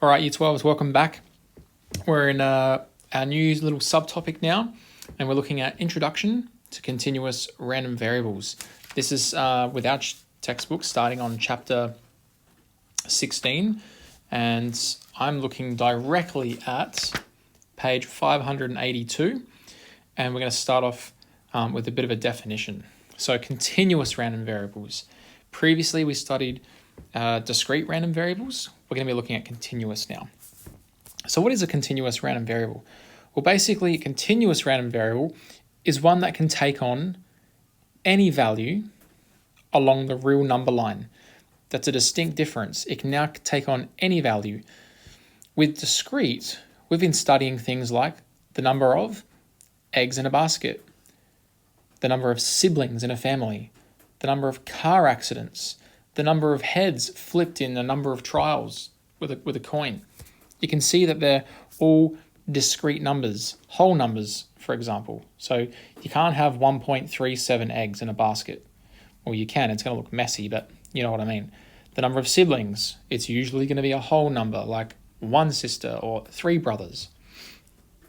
All right, Year 12s, welcome back. We're in our new little subtopic now, and we're looking at Introduction to Continuous Random Variables. This is with our textbook starting on chapter 16, and I'm looking directly at page 582, and we're going to start off with a bit of a definition. So continuous random variables. Previously, we studied discrete random variables. We're going to be looking at continuous now. So what is a continuous random variable? Well, basically, a continuous random variable is one that can take on any value along the real number line. That's a distinct difference. It can now take on any value. With discrete, we've been studying things like the number of eggs in a basket, the number of siblings in a family, the number of car accidents, the number of heads flipped in a number of trials with a coin. You can see that they're all discrete numbers, whole numbers, for example. So you can't have 1.37 eggs in a basket. Well, you can, it's going to look messy, but you know what I mean. The number of siblings, it's usually going to be a whole number, like one sister or three brothers.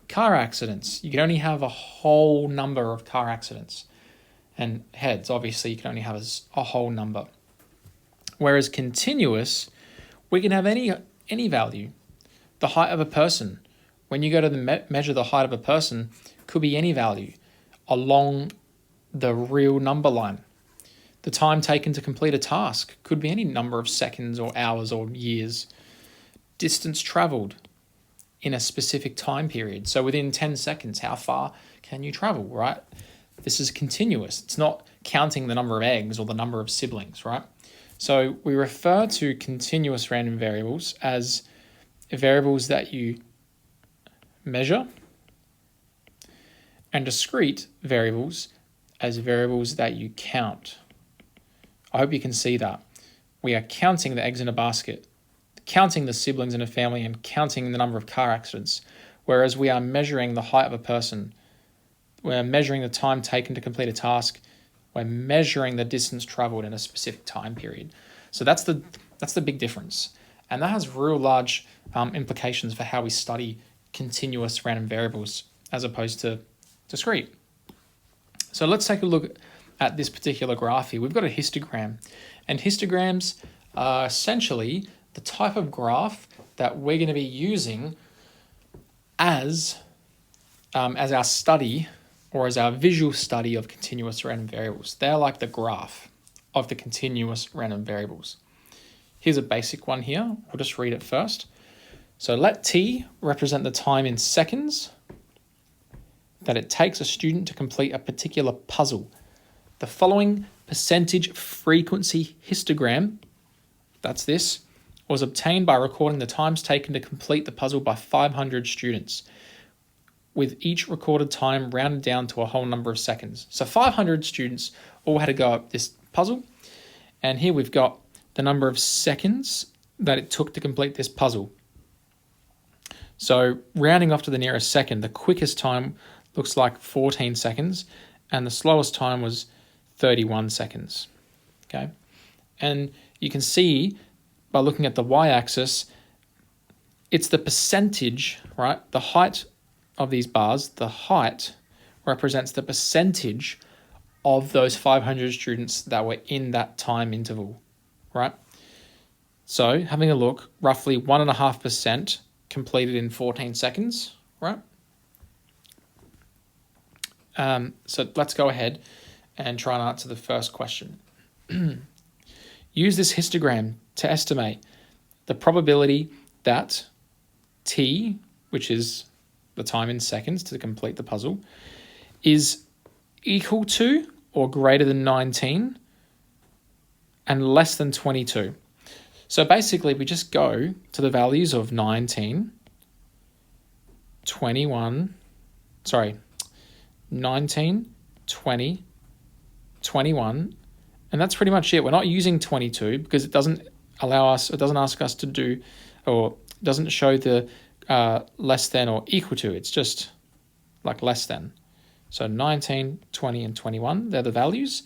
Car accidents, you can only have a whole number of car accidents. And heads, obviously, you can only have a whole number. Whereas continuous, we can have any value. The height of a person, when you go to measure the height of a person, could be any value along the real number line. The time taken to complete a task could be any number of seconds or hours or years. Distance traveled in a specific time period. So within 10 seconds, how far can you travel, right? This is continuous. It's not counting the number of eggs or the number of siblings, right? So we refer to continuous random variables as variables that you measure, and discrete variables as variables that you count. I hope you can see that. We are counting the eggs in a basket, counting the siblings in a family, and counting the number of car accidents, whereas we are measuring the height of a person. We're measuring the time taken to complete a task. We're measuring the distance traveled in a specific time period. So that's the big difference. And that has real large implications for how we study continuous random variables as opposed to discrete. So let's take a look at this particular graph here. We've got a histogram, and histograms are essentially the type of graph that we're going to be using as our study or as our visual study of continuous random variables. They're like the graph of the continuous random variables. Here's a basic one here. We'll just read it first. So let T represent the time in seconds that it takes a student to complete a particular puzzle. The following percentage frequency histogram, that's this, was obtained by recording the times taken to complete the puzzle by 500 students, with each recorded time rounded down to a whole number of seconds. So 500 students all had to go up this puzzle, and here we've got the number of seconds that it took to complete this puzzle. So rounding off to the nearest second, the quickest time looks like 14 seconds, and the slowest time was 31 seconds. Okay, and you can see by looking at the y-axis, it's the percentage, right? The height of these bars, the height represents the percentage of those 500 students that were in that time interval, right? So having a look, roughly 1.5% completed in 14 seconds, right? So let's go ahead and try and answer the first question. Use this histogram to estimate the probability that T, which is the time in seconds to complete the puzzle, is equal to or greater than 19 and less than 22. So basically we just go to the values of 19, 20, 21, and that's pretty much it. We're not using 22 because it doesn't ask us to do, or doesn't show the less than or equal to. It's just like less than. So 19, 20, and 21, they're the values.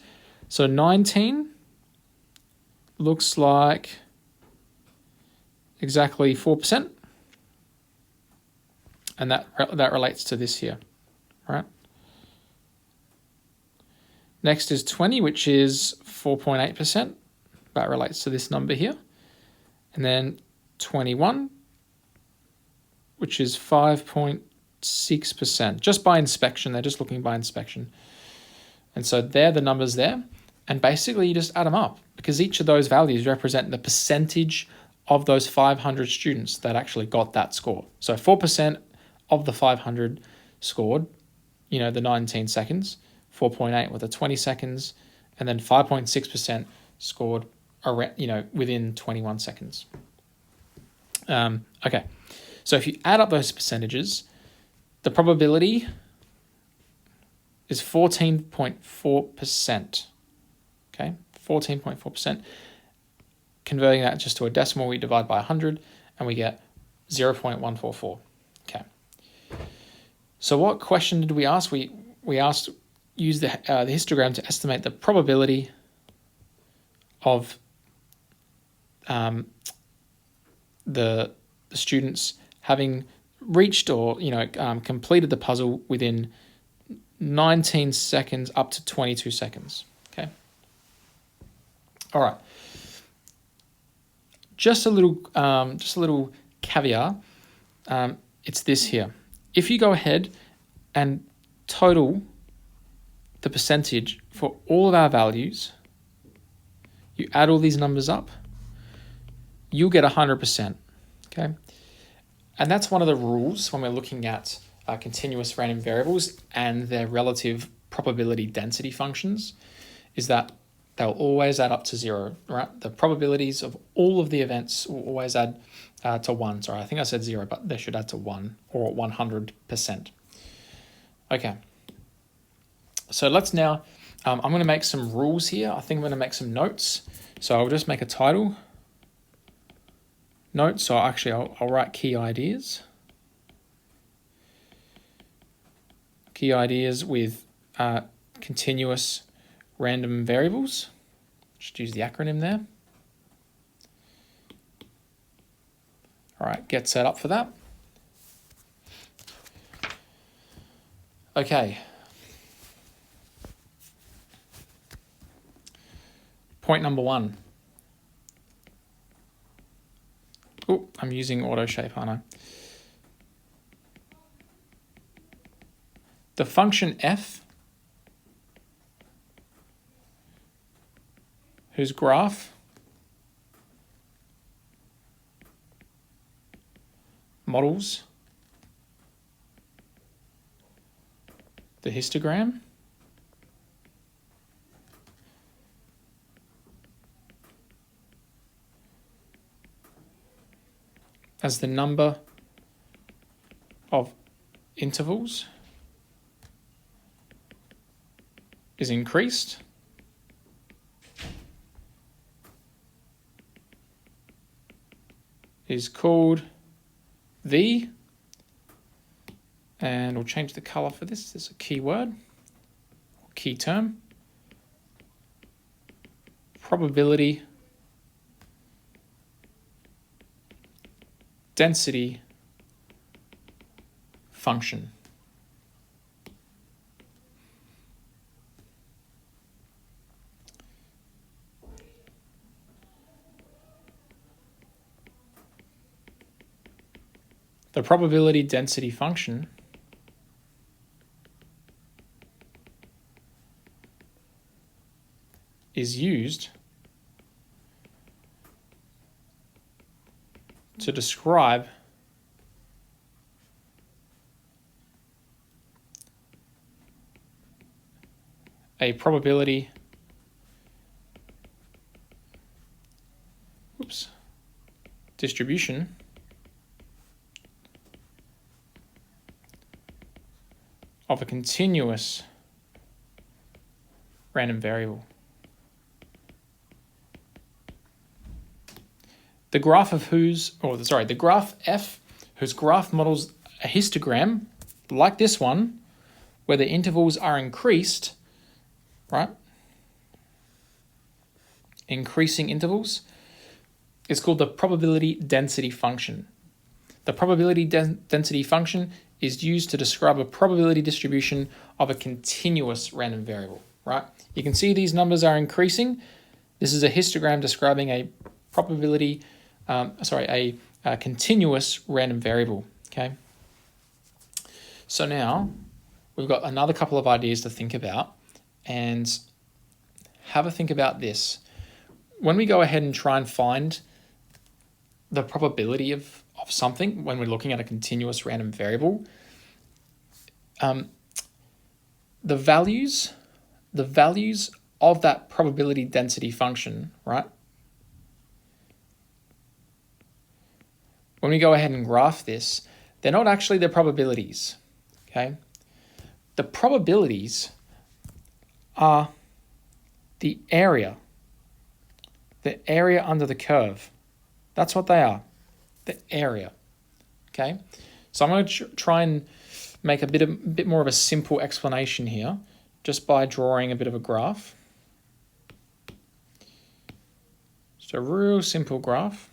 So 19 looks like exactly 4%. And that relates to this here, right? Next is 20, which is 4.8%. That relates to this number here. And then 21, which is 5.6%, just by inspection. They're just looking by inspection. And so they're the numbers there. And basically you just add them up, because each of those values represent the percentage of those 500 students that actually got that score. So 4% of the 500 scored, the 19 seconds, 4.8 with the 20 seconds, and then 5.6% scored around, within 21 seconds. Okay, so if you add up those percentages, the probability is 14.4%. Okay, 14.4%. Converting that just to a decimal, we divide by 100, and we get 0.144. Okay. So what question did we ask? We asked, use the histogram to estimate the probability of the students having reached or completed the puzzle within 19 seconds up to 22 seconds. Okay. All right. Just a little caveat. It's this here. If you go ahead and total the percentage for all of our values, you add all these numbers up, you'll get 100%. Okay. And that's one of the rules when we're looking at continuous random variables and their relative probability density functions, is that they'll always add up to 0, right? The probabilities of all of the events will always add to 1. Sorry, I think I said 0, but they should add to 1 or 100%. Okay. So let's now, I'm going to make some rules here. I think I'm going to make some notes. So I'll just make a title note. So I'll write key ideas. Key ideas with continuous random variables. Just use the acronym there. All right, get set up for that. Okay. Point number 1. Oh, I'm using AutoShape, aren't I? The function f, whose graph models the histogram, as the number of intervals is increased, is called the, and we'll change the color for this. This is a keyword, key term, probability density function. The probability density function is used to describe a probability distribution of a continuous random variable. The graph the graph f, whose graph models a histogram like this one, where the intervals are increased, right? Increasing intervals. is called the probability density function. The probability density function is used to describe a probability distribution of a continuous random variable, right? You can see these numbers are increasing. This is a histogram describing a probability, a continuous random variable, okay? So now we've got another couple of ideas to think about, and have a think about this. When we go ahead and try and find the probability of something when we're looking at a continuous random variable, the values of that probability density function, right? When we go ahead and graph this, they're not actually the probabilities, okay? The probabilities are the area under the curve. That's what they are, the area, okay? So I'm going to try and make a bit more of a simple explanation here just by drawing a bit of a graph. Just a real simple graph.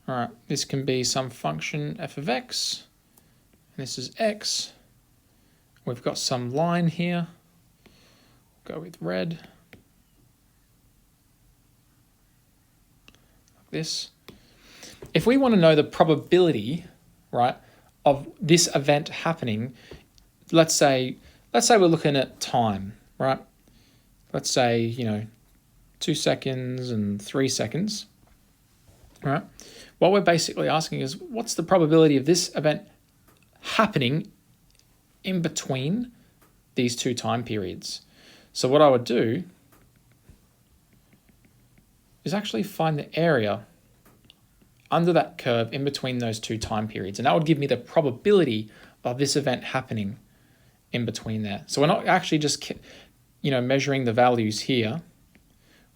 All right, this can be some function f of x, and this is x. We've got some line here. Go with red. Like this. If we want to know the probability, right, of this event happening, let's say we're looking at time, right? Let's say, 2 seconds and 3 seconds, all right? What we're basically asking is, what's the probability of this event happening in between these two time periods? So what I would do is actually find the area under that curve in between those two time periods. And that would give me the probability of this event happening in between there. So we're not actually just, measuring the values here.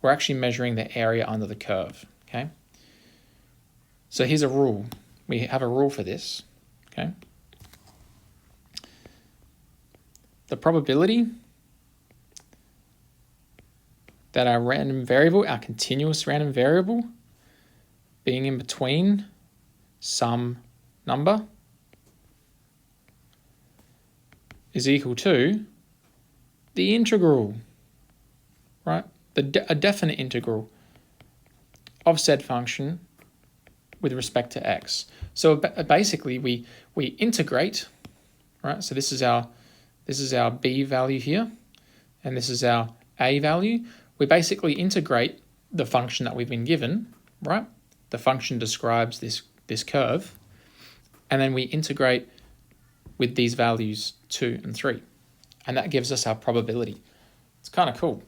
We're actually measuring the area under the curve, okay? So here's a rule. We have a rule for this, okay? The probability that our random variable, our continuous random variable, being in between some number is equal to the integral, right? A definite integral of said function with respect to x. So basically we integrate, right? So this is our b value here, and this is our a value. We basically integrate the function that we've been given, right? The function describes this curve, and then we integrate with these values 2 and 3, and that gives us our probability. It's kind of cool.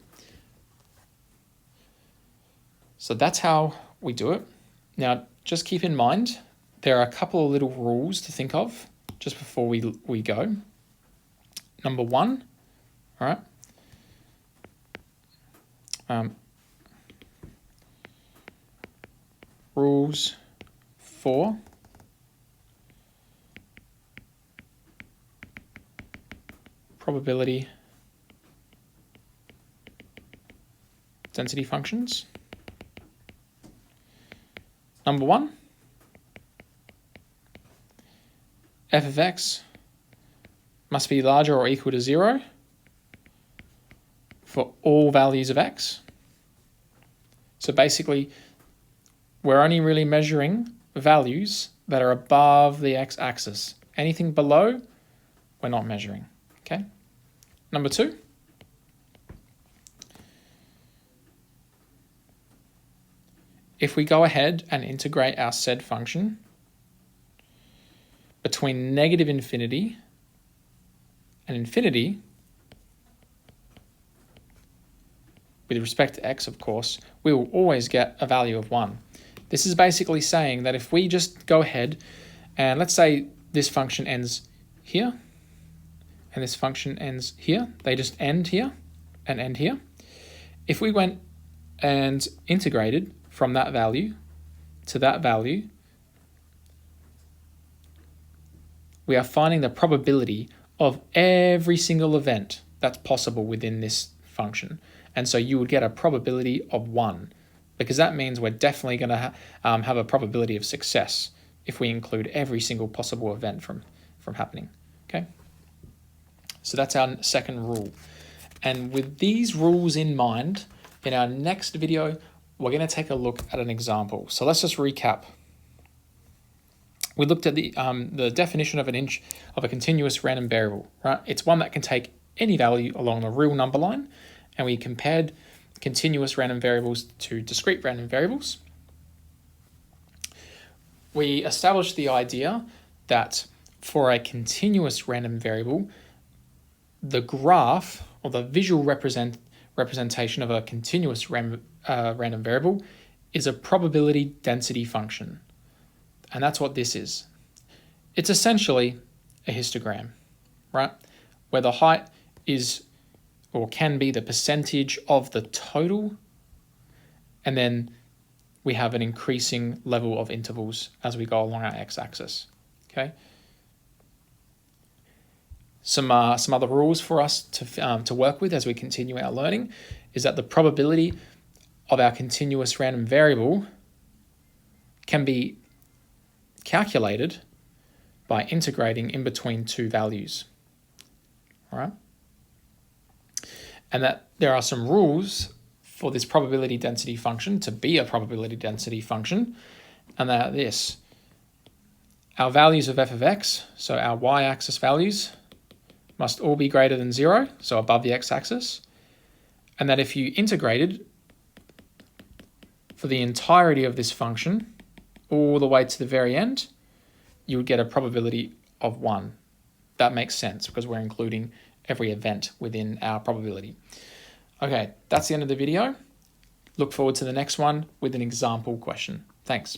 So that's how we do it. Now, just keep in mind, there are a couple of little rules to think of just before we go. Number 1, all right, rules for probability density functions. Number 1, f of x must be larger or equal to 0 for all values of x. So basically, we're only really measuring values that are above the x-axis. Anything below, we're not measuring, okay? Number 2, if we go ahead and integrate our said function between negative infinity and infinity, with respect to x, of course, we will always get a value of 1. This is basically saying that if we just go ahead and let's say this function ends here and this function ends here, they just end here and end here. If we went and integrated from that value to that value, we are finding the probability of every single event that's possible within this function. And so you would get a probability of 1, because that means we're definitely going to have a probability of success if we include every single possible event from happening. Okay, so that's our second rule. And with these rules in mind, in our next video, we're going to take a look at an example. So let's just recap. We looked at the definition of a continuous random variable, right? It's one that can take any value along the real number line, and we compared continuous random variables to discrete random variables. We established the idea that for a continuous random variable, the graph or the visual representation of a continuous random variable is a probability density function. And that's what this is. It's essentially a histogram, right? Where the height is or can be the percentage of the total, and then we have an increasing level of intervals as we go along our x-axis. Okay. Some other rules for us to work with as we continue our learning is that the probability of our continuous random variable can be calculated by integrating in between two values. All right. And that there are some rules for this probability density function to be a probability density function, and that this: our values of f of x, so our y-axis values, must all be greater than 0, so above the x-axis, and that if you integrated for the entirety of this function all the way to the very end, you would get a probability of 1. That makes sense because we're including every event within our probability. Okay, that's the end of the video. Look forward to the next one with an example question. Thanks.